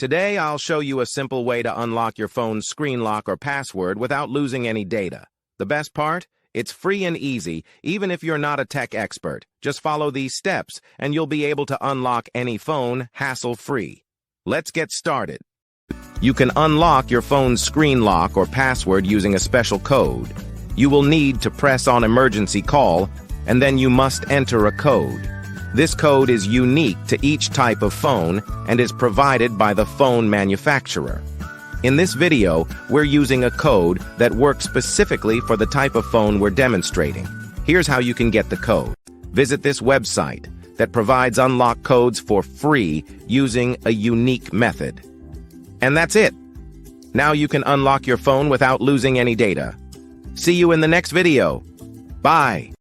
Today, I'll show you a simple way to unlock your phone's screen lock or password without losing any data. The best part? It's free and easy, even if you're not a tech expert. Just follow these steps, and you'll be able to unlock any phone hassle-free. Let's get started. You can unlock your phone's screen lock or password using a special code. You will need to press on emergency call, and then you must enter a code. This code is unique to each type of phone and is provided by the phone manufacturer. In this video, we're using a code that works specifically for the type of phone we're demonstrating. Here's how you can get the code. Visit this website that provides unlock codes for free using a unique method. And that's it. Now you can unlock your phone without losing any data. See you in the next video. Bye.